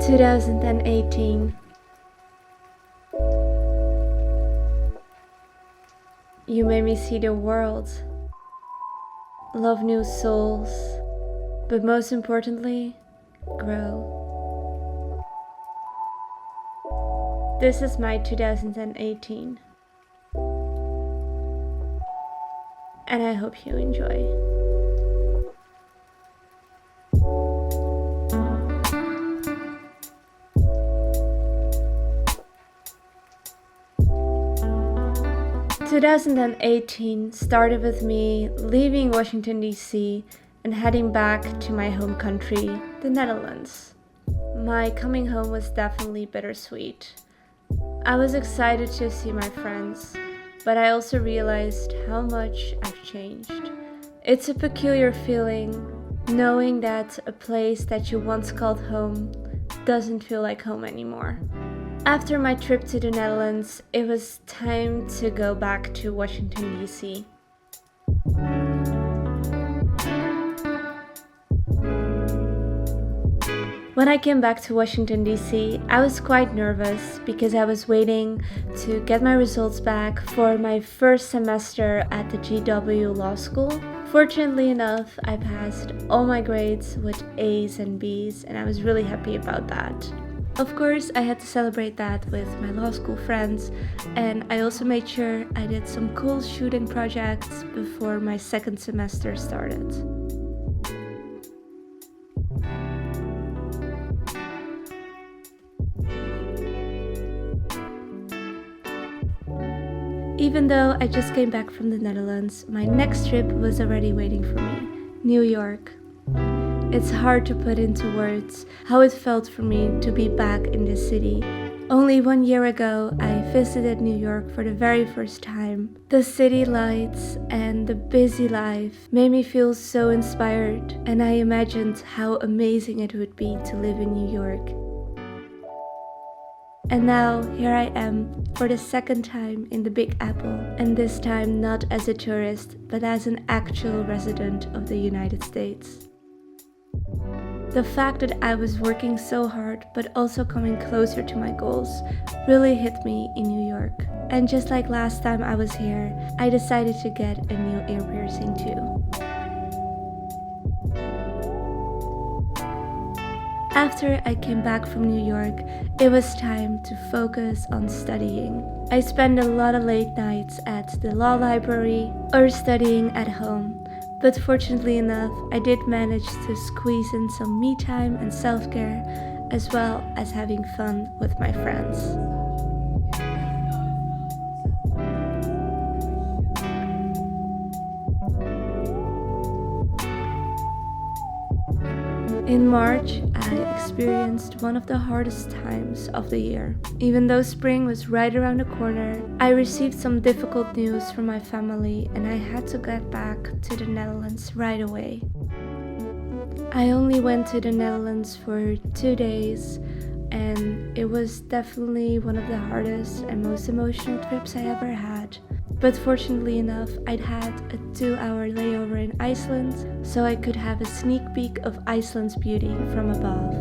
2018. You made me see the world, love new souls, but most importantly, grow. This is my 2018, and I hope you enjoy. – 2018 started with me leaving Washington, D.C. and heading back to my home country, the Netherlands. My coming home was definitely bittersweet. I was excited to see my friends, but I also realized how much I've changed. It's a peculiar feeling, knowing that a place that you once called home doesn't feel like home anymore. After my trip to the Netherlands, it was time to go back to Washington, D.C. When I came back to Washington, D.C., I was quite nervous because I was waiting to get my results back for my first semester at the GW Law School. Fortunately enough, I passed all my grades with A's and B's, and I was really happy about that. Of course, I had to celebrate that with my law school friends, and I also made sure I did some cool shooting projects before my second semester started. Even though I just came back from the Netherlands, my next trip was already waiting for me, New York. It's hard to put into words how it felt for me to be back in this city. Only 1 year ago, I visited New York for the very first time. The city lights and the busy life made me feel so inspired, and I imagined how amazing it would be to live in New York. And now, here I am for the second time in the Big Apple, and this time not as a tourist, but as an actual resident of the United States. The fact that I was working so hard, but also coming closer to my goals, really hit me in New York. And just like last time I was here, I decided to get a new ear piercing too. After I came back from New York, it was time to focus on studying. I spent a lot of late nights at the law library or studying at home. But fortunately enough, I did manage to squeeze in some me time and self-care, as well as having fun with my friends. In March, I experienced one of the hardest times of the year. Even though spring was right around the corner, I received some difficult news from my family and I had to get back to the Netherlands right away. I only went to the Netherlands for 2 days, and it was definitely one of the hardest and most emotional trips I ever had. But fortunately enough, I'd had a 2-hour layover in Iceland, so I could have a sneak peek of Iceland's beauty from above.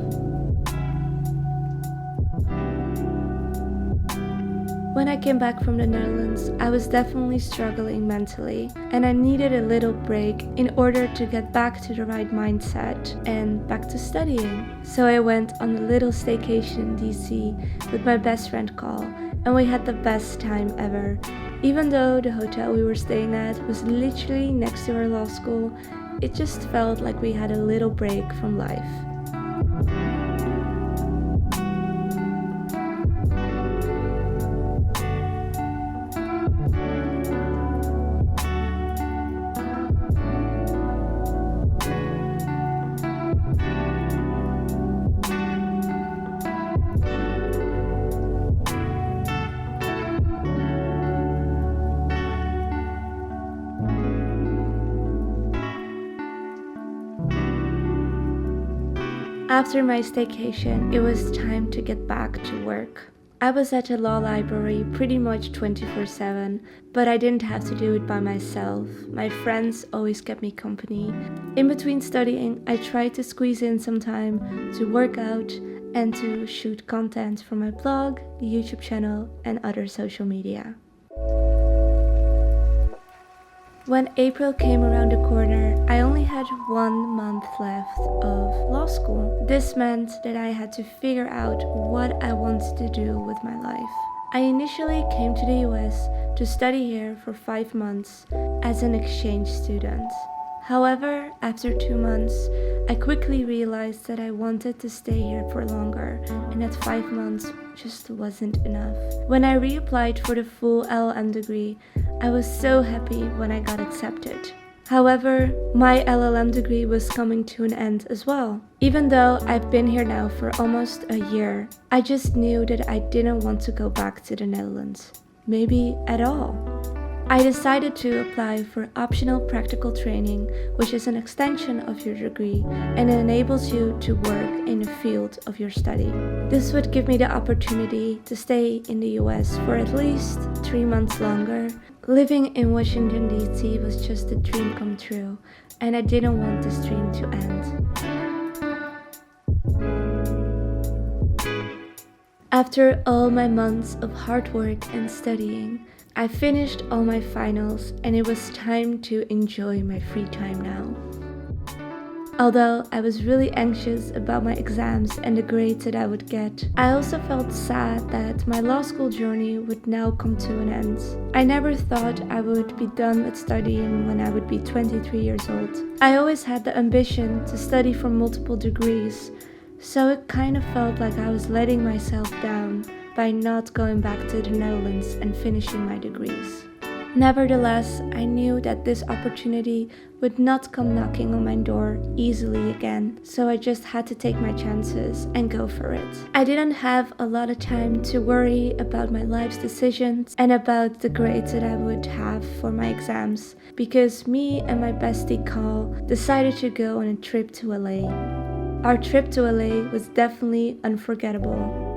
When I came back from the Netherlands, I was definitely struggling mentally, and I needed a little break in order to get back to the right mindset and back to studying. So I went on a little staycation in DC with my best friend Carl, and we had the best time ever. Even though the hotel we were staying at was literally next to our law school, it just felt like we had a little break from life. After my staycation, it was time to get back to work. I was at the law library pretty much 24/7, but I didn't have to do it by myself. My friends always kept me company. In between studying, I tried to squeeze in some time to work out and to shoot content for my blog, YouTube channel, and other social media. When April came around the corner, I only had 1 month left of law school. This meant that I had to figure out what I wanted to do with my life. I initially came to the US to study here for 5 months as an exchange student. However, after 2 months, I quickly realized that I wanted to stay here for longer and that 5 months just wasn't enough. When I reapplied for the full LL.M degree, I was so happy when I got accepted. However, my LL.M degree was coming to an end as well. Even though I've been here now for almost a year, I just knew that I didn't want to go back to the Netherlands. Maybe at all. I decided to apply for optional practical training, which is an extension of your degree and enables you to work in the field of your study. This would give me the opportunity to stay in the US for at least 3 months longer. Living in Washington, D.C. was just a dream come true, and I didn't want this dream to end. After all my months of hard work and studying, I finished all my finals and it was time to enjoy my free time now. Although I was really anxious about my exams and the grades that I would get, I also felt sad that my law school journey would now come to an end. I never thought I would be done with studying when I would be 23 years old. I always had the ambition to study for multiple degrees, so it kind of felt like I was letting myself down by not going back to the Netherlands and finishing my degrees. Nevertheless, I knew that this opportunity would not come knocking on my door easily again, so I just had to take my chances and go for it. I didn't have a lot of time to worry about my life's decisions and about the grades that I would have for my exams, because me and my bestie Carl decided to go on a trip to LA. Our trip to LA was definitely unforgettable.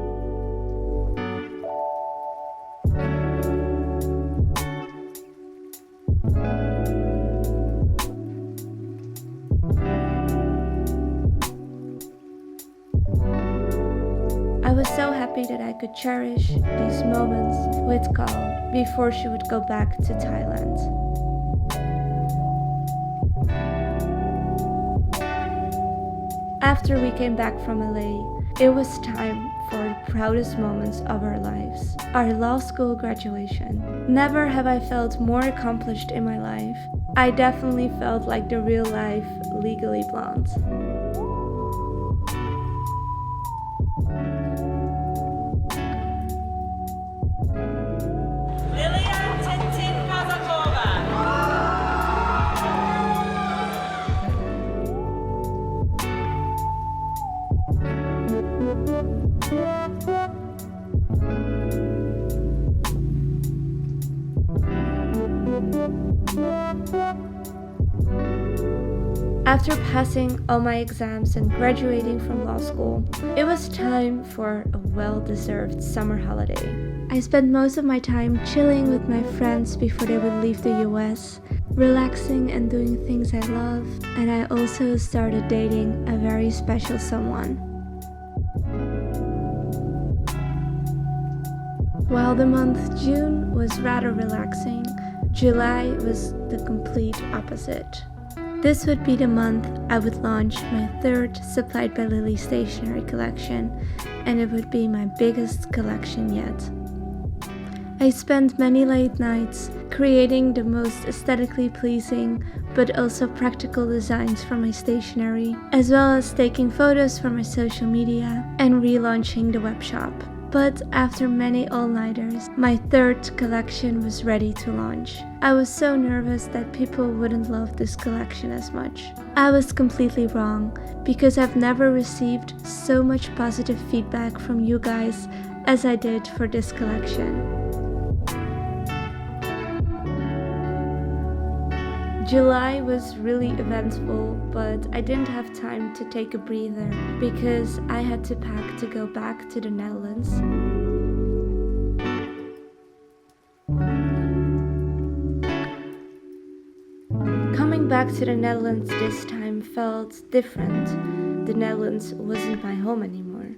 I was so happy that I could cherish these moments with Carl before she would go back to Thailand. After we came back from LA, it was time for the proudest moments of our lives, our law school graduation. Never have I felt more accomplished in my life. I definitely felt like the real life Legally Blonde. After passing all my exams and graduating from law school, it was time for a well-deserved summer holiday. I spent most of my time chilling with my friends before they would leave the US, relaxing and doing things I love, and I also started dating a very special someone. While the month June was rather relaxing, July was the complete opposite. This would be the month I would launch my third Supplied by Lily Stationery collection, and it would be my biggest collection yet. I spent many late nights creating the most aesthetically pleasing but also practical designs for my stationery, as well as taking photos for my social media and relaunching the webshop. But after many all-nighters, my third collection was ready to launch. I was so nervous that people wouldn't love this collection as much. I was completely wrong, because I've never received so much positive feedback from you guys as I did for this collection. July was really eventful, but I didn't have time to take a breather because I had to pack to go back to the Netherlands. Coming back to the Netherlands this time felt different. The Netherlands wasn't my home anymore.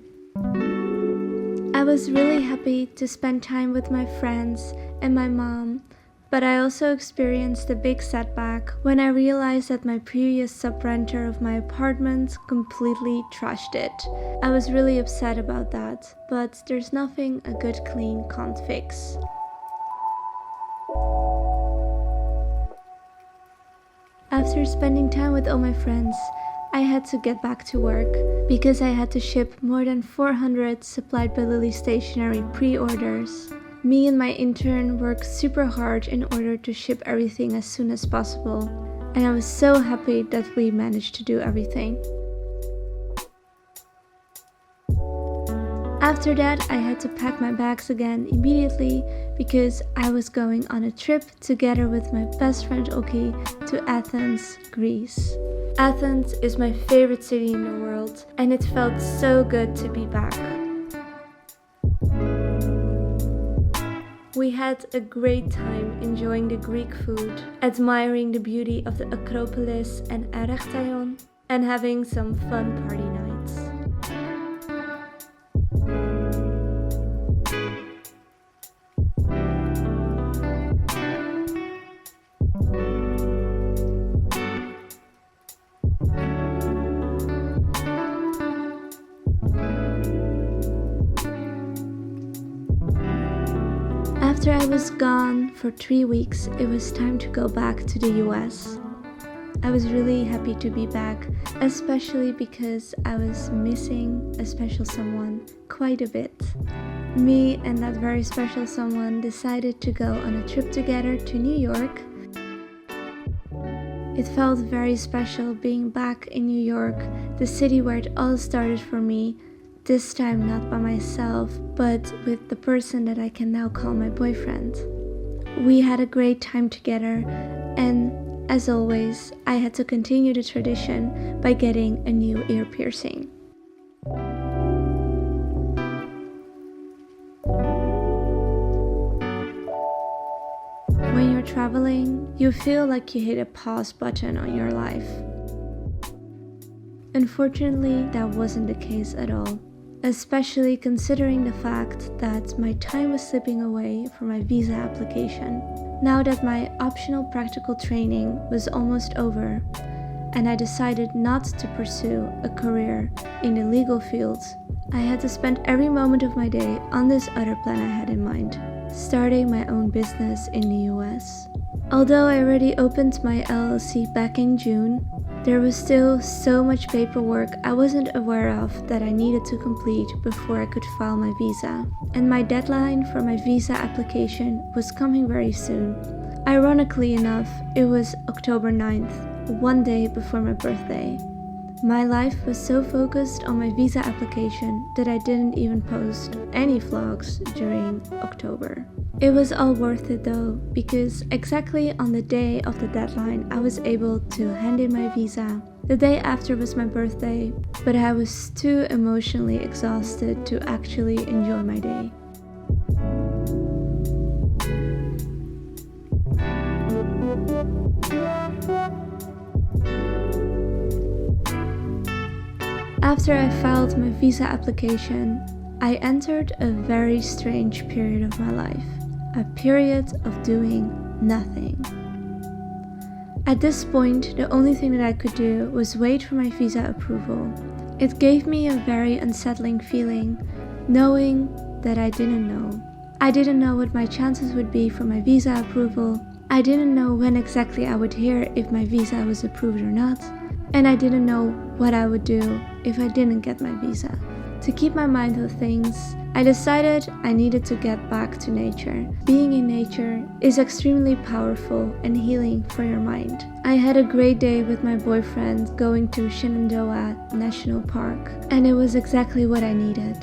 was really happy to spend time with my friends and my mom, but I also experienced a big setback when I realized that my previous sub-renter of my apartment completely trashed it. I was really upset about that, but there's nothing a good clean can't fix. After spending time with all my friends, I had to get back to work because I had to ship more than 400 supplied by Lily Stationery pre-orders. Me and my intern worked super hard in order to ship everything as soon as possible, and I was so happy that we managed to do everything. After that, I had to pack my bags again immediately because I was going on a trip together with my best friend Oki to Athens, Greece. Athens is my favorite city in the world, and it felt so good to be back. We had a great time enjoying the Greek food, admiring the beauty of the Acropolis and Erechtheion, and having some fun party nights. After I was gone for 3 weeks, it was time to go back to the US. I was really happy to be back, especially because I was missing a special someone quite a bit. Me and that very special someone decided to go on a trip together to New York. It felt very special being back in New York, the city where it all started for me. This time not by myself, but with the person that I can now call my boyfriend. We had a great time together, and as always, I had to continue the tradition by getting a new ear piercing. When you're traveling, you feel like you hit a pause button on your life. Unfortunately, that wasn't the case at all. Especially considering the fact that my time was slipping away for my visa application. Now that my optional practical training was almost over, and I decided not to pursue a career in the legal field, I had to spend every moment of my day on this other plan I had in mind, starting my own business in the US. Although I already opened my LLC back in June, there was still so much paperwork I wasn't aware of that I needed to complete before I could file my visa. And my deadline for my visa application was coming very soon. Ironically enough, it was October 9th, one day before my birthday. My life was so focused on my visa application that I didn't even post any vlogs during October. It was all worth it though, because exactly on the day of the deadline I was able to hand in my visa. The day after was my birthday, but I was too emotionally exhausted to actually enjoy my day. After I filed my visa application, I entered a very strange period of my life. A period of doing nothing. At this point, the only thing that I could do was wait for my visa approval. It gave me a very unsettling feeling, knowing that I didn't know. I didn't know what my chances would be for my visa approval. I didn't know when exactly I would hear if my visa was approved or not. And I didn't know what I would do if I didn't get my visa. To keep my mind on things, I decided I needed to get back to nature. Being in nature is extremely powerful and healing for your mind. I had a great day with my boyfriend going to Shenandoah National Park, and it was exactly what I needed.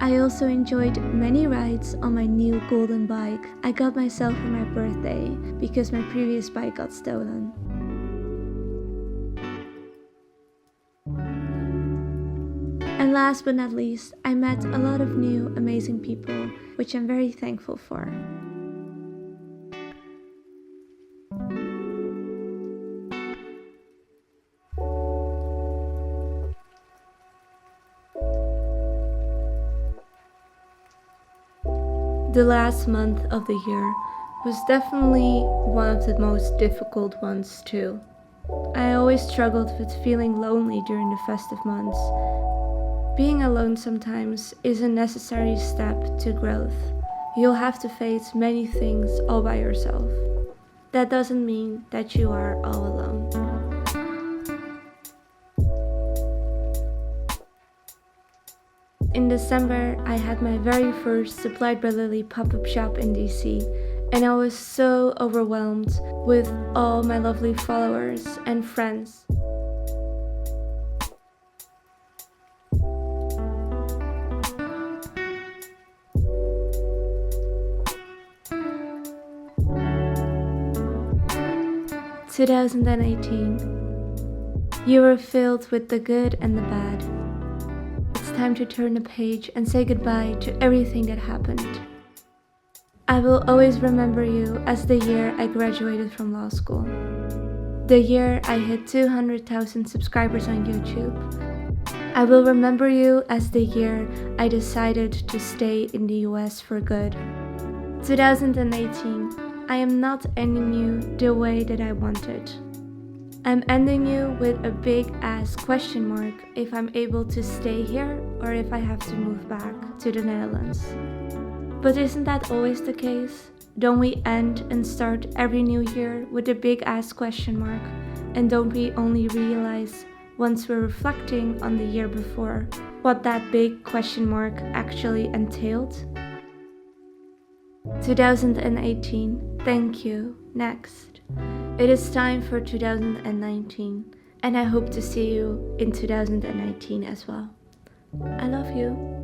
I also enjoyed many rides on my new golden bike I got myself for my birthday because my previous bike got stolen. And last but not least, I met a lot of new amazing people, which I'm very thankful for. The last month of the year was definitely one of the most difficult ones too. I always struggled with feeling lonely during the festive months. Being alone sometimes is a necessary step to growth. You'll have to face many things all by yourself. That doesn't mean that you are all alone. In December, I had my very first Supplied by Lily pop-up shop in DC, and I was so overwhelmed with all my lovely followers and friends. In 2018, you were filled with the good and the bad. It's time to turn the page and say goodbye to everything that happened. I will always remember you as the year I graduated from law school. The year I hit 200,000 subscribers on YouTube. I will remember you as the year I decided to stay in the US for good. 2018, I am not ending you the way that I wanted. I'm ending you with a big ass question mark if I'm able to stay here or if I have to move back to the Netherlands. But isn't that always the case? Don't we end and start every new year with a big ass question mark? And don't we only realize once we're reflecting on the year before what that big question mark actually entailed? 2018, thank you. Next. It is time for 2019, and I hope to see you in 2019 as well. I love you.